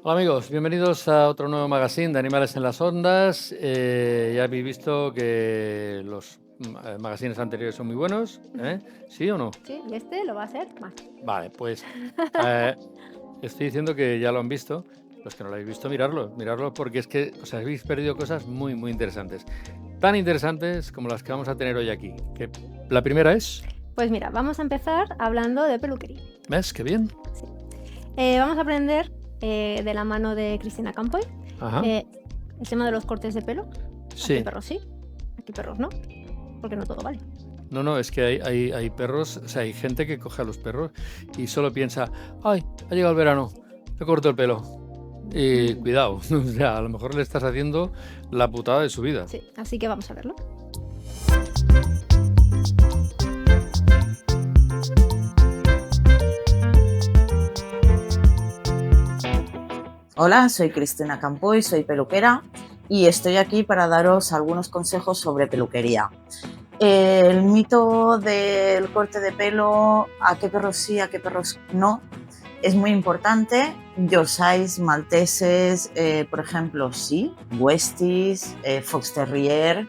Hola amigos, bienvenidos a otro nuevo magazine de Animales en las Ondas. Ya habéis visto que los magazines anteriores son muy buenos, ¿eh? ¿Sí o no? Sí, y este lo va a hacer más. Vale, pues eh, estoy diciendo que ya lo han visto. Los que no lo habéis visto, miradlo porque es que os habéis perdido cosas muy, muy interesantes. Tan interesantes como las que vamos a tener hoy aquí. Que la primera es, Pues mira, vamos a empezar hablando de peluquería. ¿ves? Qué bien. Sí. Vamos a aprender de la mano de Cristina Campoy Ajá. eh, el tema de los cortes de pelo. Aquí Sí. perros sí, aquí perros no, porque no todo vale. No, es que hay perros, o sea, hay gente que coge a los perros y solo piensa, ay, ha llegado el verano, me corto el pelo. Y cuidado, o sea, a lo mejor le estás haciendo la putada de su vida. Sí, así que vamos a verlo. Hola, soy Cristina Campoy, soy peluquera y estoy aquí para daros algunos consejos sobre peluquería. El mito del corte de pelo, a qué perros sí, a qué perros no, es muy importante. Yorkshires, malteses, por ejemplo, sí, Westies, Fox Terrier,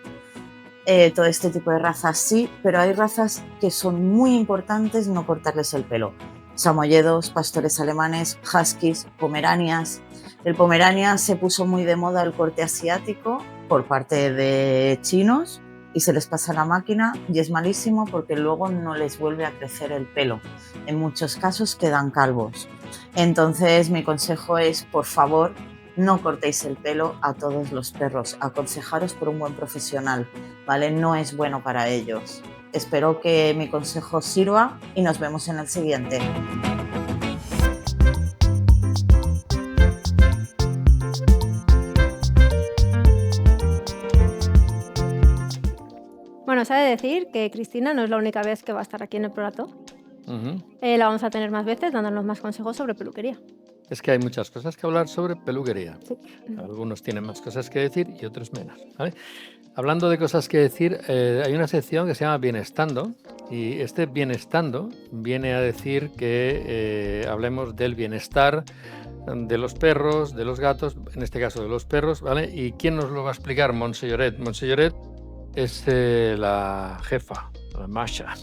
todo este tipo de razas sí, pero hay razas que son muy importantes no cortarles el pelo. Samoyedos, pastores alemanes, huskies, pomeranias. El pomerania se puso muy de moda el corte asiático por parte de chinos y se les pasa la máquina y es malísimo porque luego no les vuelve a crecer el pelo. En muchos casos quedan calvos. Entonces mi consejo es, por favor, no cortéis el pelo a todos los perros. Aconsejaros por un buen profesional, ¿vale? No es bueno para ellos. Espero que mi consejo sirva y nos vemos en el siguiente. Bueno, se ha de decir que Cristina no es la única vez que va a estar aquí en el plato. Ujú. La vamos a tener más veces dándonos más consejos sobre peluquería. Es que hay muchas cosas que hablar sobre peluquería. Sí. Algunos tienen más cosas que decir y otros menos, ¿vale? Hablando de cosas que decir, hay una sección que se llama Bienestando y este Bienestando viene a decir que hablemos del bienestar de los perros, de los gatos, en este caso de los perros, ¿vale? ¿Y quién nos lo va a explicar? Montselloret. Montselloret es la jefa, la Masha,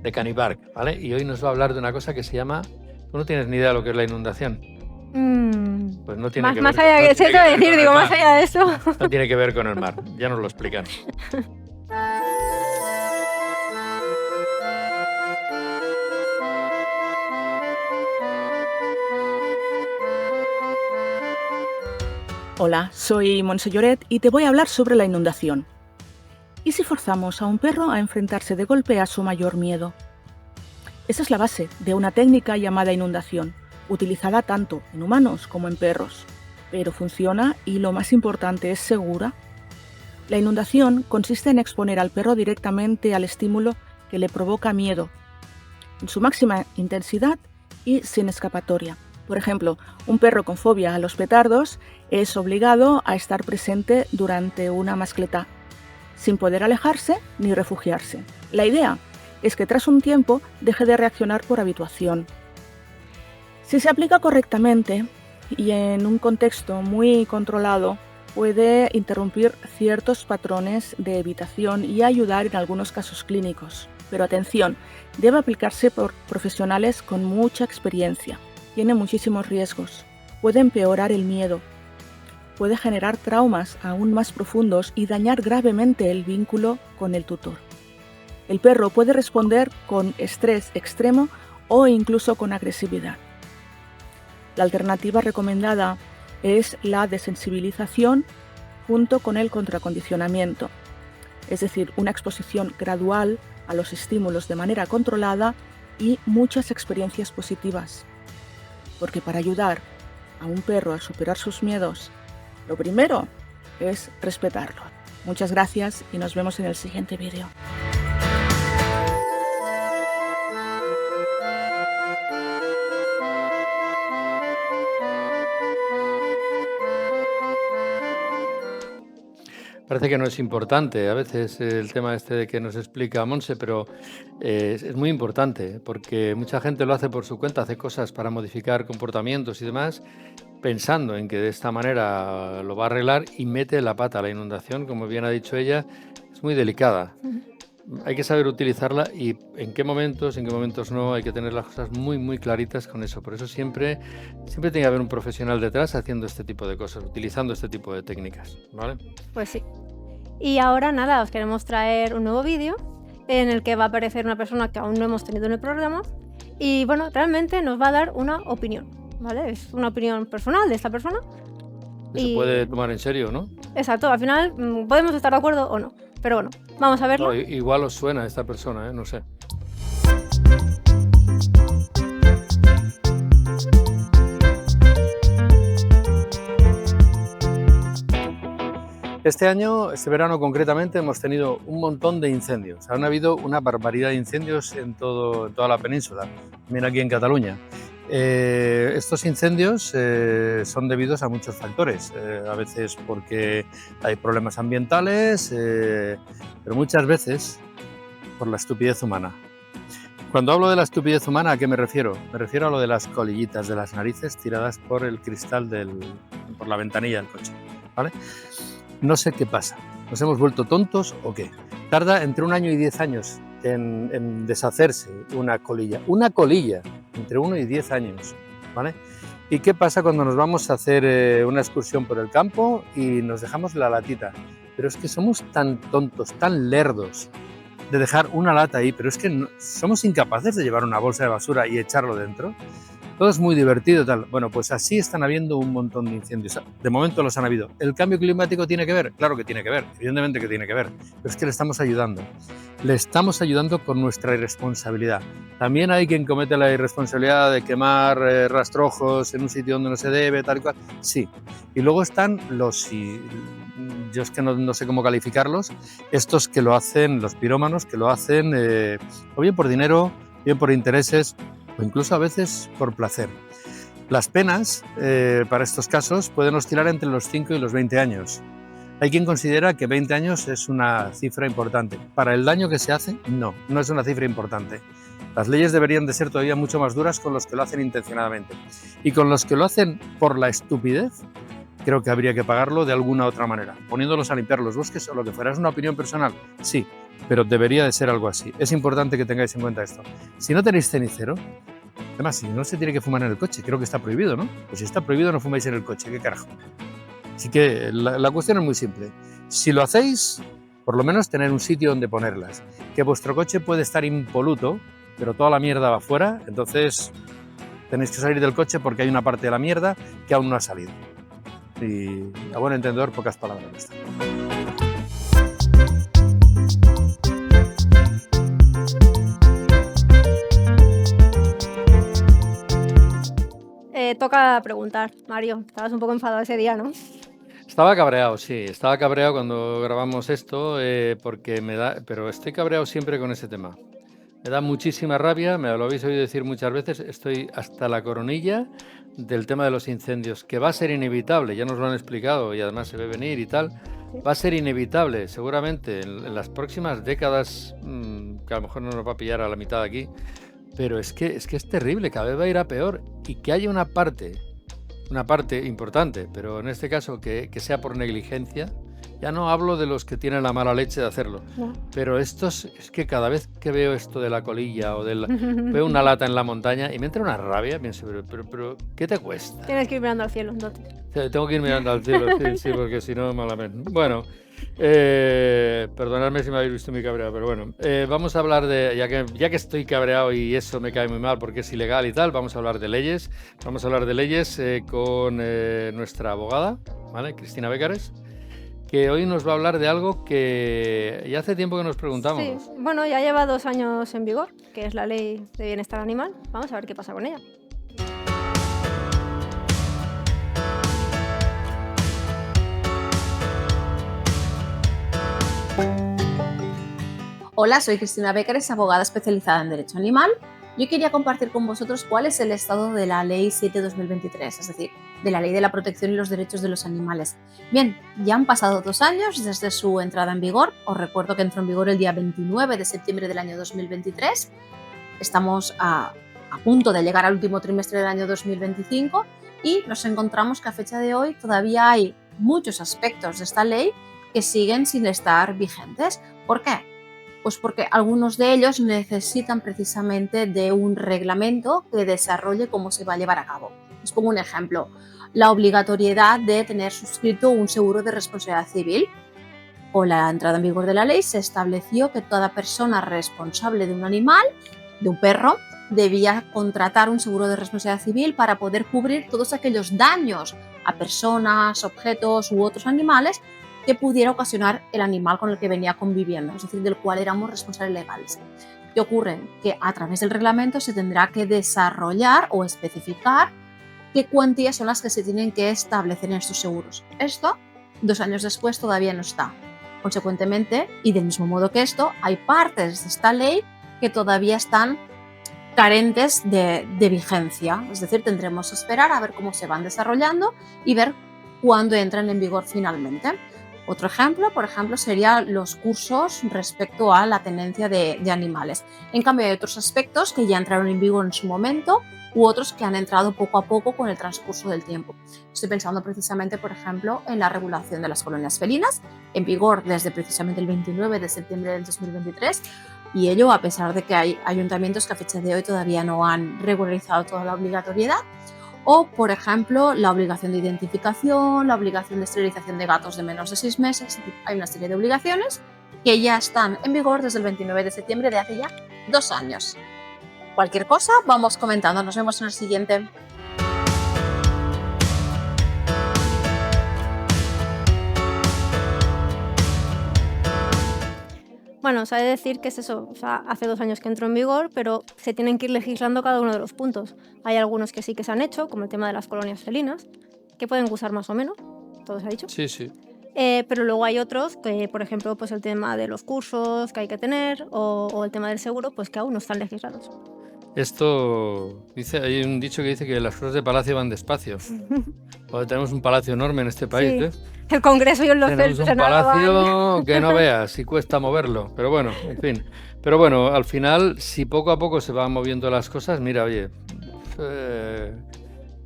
de Canibark, ¿vale? Y hoy nos va a hablar de una cosa que se llama... Tú no tienes ni idea de lo que es la inundación. Pues no tiene que ver Más allá no que tiene eso, que ver decir, con el digo, más mar. allá de eso. No tiene que ver con el mar, ya nos lo explican. Hola, soy Montse Lloret y te voy a hablar sobre la inundación. ¿Y si forzamos a un perro a enfrentarse de golpe a su mayor miedo? Esa es la base de una técnica llamada inundación, utilizada tanto en humanos como en perros. Pero funciona y lo más importante es segura. La inundación consiste en exponer al perro directamente al estímulo que le provoca miedo, en su máxima intensidad y sin escapatoria. Por ejemplo, un perro con fobia a los petardos es obligado a estar presente durante una mascletá, sin poder alejarse ni refugiarse. La idea es que tras un tiempo deje de reaccionar por habituación. Si se aplica correctamente y en un contexto muy controlado, puede interrumpir ciertos patrones de evitación y ayudar en algunos casos clínicos. Pero atención, debe aplicarse por profesionales con mucha experiencia. Tiene muchísimos riesgos. Puede empeorar el miedo. Puede generar traumas aún más profundos y dañar gravemente el vínculo con el tutor. El perro puede responder con estrés extremo o incluso con agresividad. La alternativa recomendada es la desensibilización junto con el contracondicionamiento, es decir, una exposición gradual a los estímulos de manera controlada y muchas experiencias positivas. Porque para ayudar a un perro a superar sus miedos, lo primero es respetarlo. Muchas gracias y nos vemos en el siguiente vídeo. Parece que no es importante a veces el tema este de que nos explica Monse, pero es muy importante porque mucha gente lo hace por su cuenta, hace cosas para modificar comportamientos y demás, pensando en que de esta manera lo va a arreglar y mete la pata. La inundación, como bien ha dicho ella, es muy delicada. Hay que saber utilizarla y en qué momentos no, hay que tener las cosas muy, muy claritas con eso. Por eso siempre tiene que haber un profesional detrás haciendo este tipo de cosas, utilizando este tipo de técnicas, ¿vale? Pues sí. Y ahora nada, os queremos traer un nuevo vídeo en el que va a aparecer una persona que aún no hemos tenido en el programa y bueno, realmente nos va a dar una opinión, ¿vale? Es una opinión personal de esta persona. Se puede tomar en serio, ¿no? Exacto, al final podemos estar de acuerdo o no, pero bueno, vamos a verlo. No, igual os suena esta persona, no sé. Este año, este verano concretamente, hemos tenido un montón de incendios. Han habido una barbaridad de incendios en toda la península, también aquí en Cataluña. Estos incendios son debidos a muchos factores, a veces porque hay problemas ambientales, pero muchas veces por la estupidez humana. Cuando hablo de la estupidez humana, ¿a qué me refiero? Me refiero a lo de las colillitas de las narices tiradas por el cristal por la ventanilla del coche, ¿vale? No sé qué pasa, ¿nos hemos vuelto tontos o qué? Tarda entre 1 año y 10 años en deshacerse una colilla, entre 1 y 10 años, ¿vale? ¿Y qué pasa cuando nos vamos a hacer una excursión por el campo y nos dejamos la latita? Pero es que somos tan tontos, tan lerdos de dejar una lata ahí, pero es que somos incapaces de llevar una bolsa de basura y echarlo dentro. Todo es muy divertido, tal. Bueno, pues así están habiendo un montón de incendios. De momento los han habido. ¿El cambio climático tiene que ver? Claro que tiene que ver, evidentemente que tiene que ver. Pero es que le estamos ayudando. Le estamos ayudando con nuestra irresponsabilidad. También hay quien comete la irresponsabilidad de quemar rastrojos en un sitio donde no se debe, tal y cual. Sí. Y luego están yo es que no sé cómo calificarlos, estos que lo hacen, los pirómanos, que lo hacen o bien por dinero, bien por intereses, o incluso a veces por placer. Las penas para estos casos pueden oscilar entre los 5 y los 20 años. Hay quien considera que 20 años es una cifra importante. Para el daño que se hace, no es una cifra importante. Las leyes deberían de ser todavía mucho más duras con los que lo hacen intencionadamente. Y con los que lo hacen por la estupidez, creo que habría que pagarlo de alguna otra manera, poniéndolos a limpiar los bosques o lo que fuera. Es una opinión personal, sí, pero debería de ser algo así. Es importante que tengáis en cuenta esto. Si no tenéis cenicero, además, si no se tiene que fumar en el coche, creo que está prohibido, ¿no? Pues si está prohibido, no fumáis en el coche, ¿qué carajo? Así que la cuestión es muy simple. Si lo hacéis, por lo menos tener un sitio donde ponerlas. Que vuestro coche puede estar impoluto, pero toda la mierda va fuera, entonces tenéis que salir del coche porque hay una parte de la mierda que aún no ha salido. Y a buen entendedor, pocas palabras. Toca preguntar, Mario, estabas un poco enfadado ese día, ¿no? Estaba cabreado, sí, estaba cabreado cuando grabamos esto porque pero estoy cabreado siempre con ese tema. Me da muchísima rabia, me lo habéis oído decir muchas veces, estoy hasta la coronilla del tema de los incendios, que va a ser inevitable, ya nos lo han explicado y además se ve venir y tal, va a ser inevitable seguramente en las próximas décadas, que a lo mejor no nos va a pillar a la mitad de aquí, pero es que es terrible, cada vez va a ir a peor y que haya una parte importante, pero en este caso que sea por negligencia. Ya no hablo de los que tienen la mala leche de hacerlo, no. Pero estos, es que cada vez que veo esto de la colilla o veo una lata en la montaña y me entra una rabia, pienso, pero ¿qué te cuesta? Tienes que ir mirando al cielo, entonces. Tengo que ir mirando al cielo, sí, porque si no, malamente. Bueno, perdonadme si me habéis visto muy cabreado, pero bueno, vamos a hablar de, ya que estoy cabreado y eso me cae muy mal porque es ilegal y tal, vamos a hablar de leyes. Vamos a hablar de leyes con nuestra abogada, ¿vale? Cristina Bécares, que hoy nos va a hablar de algo que ya hace tiempo que nos preguntamos. Sí, bueno, ya lleva 2 años en vigor, que es la Ley de Bienestar Animal. Vamos a ver qué pasa con ella. Hola, soy Cristina Bécares, abogada especializada en Derecho Animal Yo quería compartir con vosotros cuál es el estado de la Ley 7/2023, es decir, de la Ley de la Protección y los Derechos de los Animales. Bien, ya han pasado 2 años desde su entrada en vigor. Os recuerdo que entró en vigor el día 29 de septiembre del año 2023. Estamos a punto de llegar al último trimestre del año 2025 y nos encontramos que a fecha de hoy todavía hay muchos aspectos de esta ley que siguen sin estar vigentes. ¿Por qué? Pues porque algunos de ellos necesitan precisamente de un reglamento que desarrolle cómo se va a llevar a cabo. Os pongo un ejemplo, la obligatoriedad de tener suscrito un seguro de responsabilidad civil. Con la entrada en vigor de la ley se estableció que toda persona responsable de un animal, de un perro, debía contratar un seguro de responsabilidad civil para poder cubrir todos aquellos daños a personas, objetos u otros animales que pudiera ocasionar el animal con el que venía conviviendo, es decir, del cual éramos responsables legales. ¿Qué ocurre? Que a través del reglamento se tendrá que desarrollar o especificar qué cuantías son las que se tienen que establecer en estos seguros. Esto, 2 años después, todavía no está. Consecuentemente, y del mismo modo que esto, hay partes de esta ley que todavía están carentes de vigencia. Es decir, tendremos que esperar a ver cómo se van desarrollando y ver cuándo entran en vigor finalmente. Otro ejemplo, por ejemplo, serían los cursos respecto a la tenencia de animales. En cambio, hay otros aspectos que ya entraron en vigor en su momento u otros que han entrado poco a poco con el transcurso del tiempo. Estoy pensando precisamente, por ejemplo, en la regulación de las colonias felinas, en vigor desde precisamente el 29 de septiembre del 2023, y ello a pesar de que hay ayuntamientos que a fecha de hoy todavía no han regularizado toda la obligatoriedad. O, por ejemplo, la obligación de identificación, la obligación de esterilización de gatos de menos de 6 meses. Hay una serie de obligaciones que ya están en vigor desde el 29 de septiembre de hace ya 2 años. Cualquier cosa, vamos comentando. Nos vemos en el siguiente. Bueno, os ha de decir que es eso, o sea, hace 2 años que entró en vigor, pero se tienen que ir legislando cada uno de los puntos. Hay algunos que sí que se han hecho, como el tema de las colonias felinas, que pueden gustar más o menos, todo se ha dicho. Sí, sí. Pero luego hay otros que, por ejemplo, pues el tema de los cursos que hay que tener o el tema del seguro, pues que aún no están legislados. Esto dice, hay un dicho que dice que las cosas de palacio van despacio. Tenemos un palacio enorme en este país, Sí. ¿ves? El Congreso y los Tenemos un palacio que no veas, y cuesta moverlo, pero bueno, en fin. Pero bueno, al final, si poco a poco se van moviendo las cosas, mira, oye,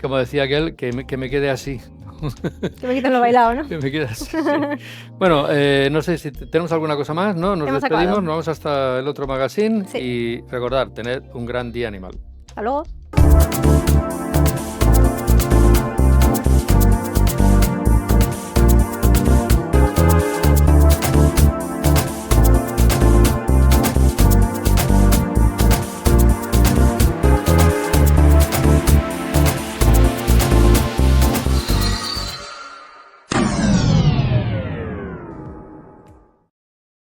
como decía aquel, que me quede así. Que me quiten lo bailado, ¿no? Que me quede así, sí. Bueno, no sé si tenemos alguna cosa más, ¿no? Nos Hemos despedimos, acabado. nos vamos hasta el otro magazine Sí. y recordar, tened un gran día animal. Hasta luego.